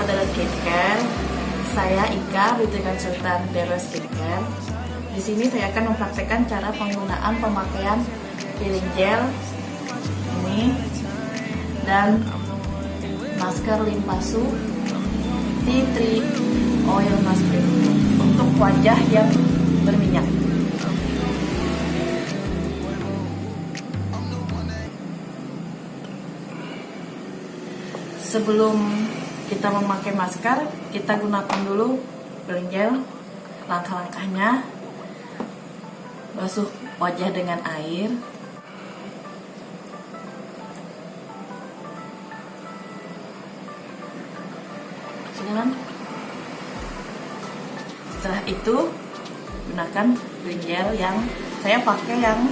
Drw Skincare. Saya Ika, beauty konsultan Drw Skincare. Di sini saya akan mempraktekkan cara penggunaan pemakaian peeling gel ini dan masker limpasu tea tree oil mask untuk wajah yang berminyak. Sebelum kita memakai masker, kita gunakan dulu peeling gel. Langkah-langkahnya: basuh wajah dengan air, setelah itu gunakan peeling gel yang saya pakai yang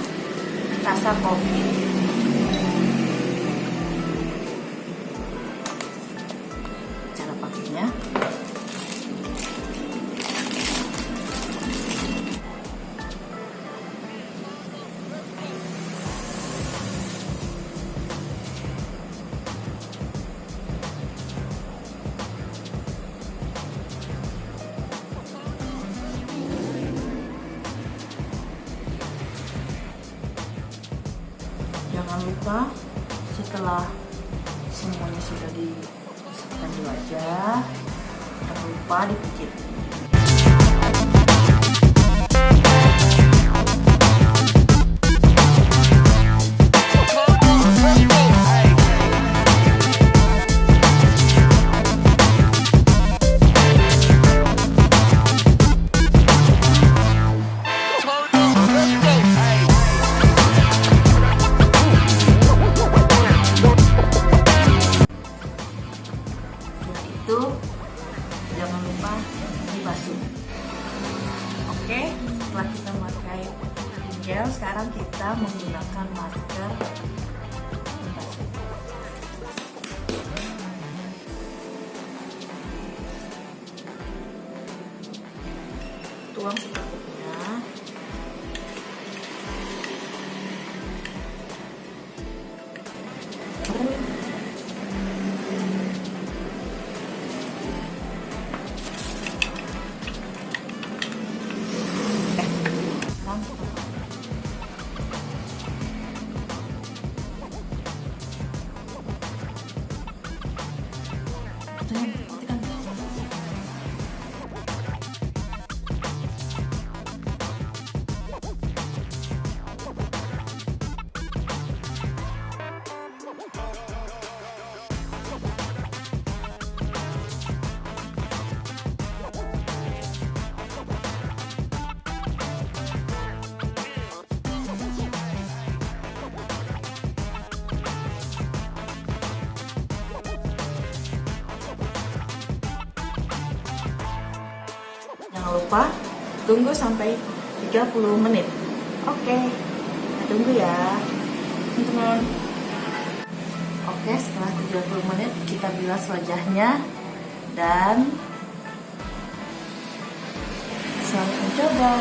rasa kopi. Cara pakainya: jangan lupa setelah semuanya sudah dimasukkan di wajah, jangan lupa dipijit. Jangan lupa dibasuh. Oke, setelah kita memakai gel, sekarang kita menggunakan masker limpasu. Tuang secukupnya. Jangan lupa tunggu sampai 30 menit. Oke, kita tunggu ya teman-teman. Oke, setelah 30 menit kita bilas wajahnya dan selamat mencoba.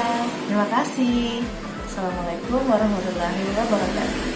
Terima kasih. Assalamualaikum warahmatullahi wabarakatuh.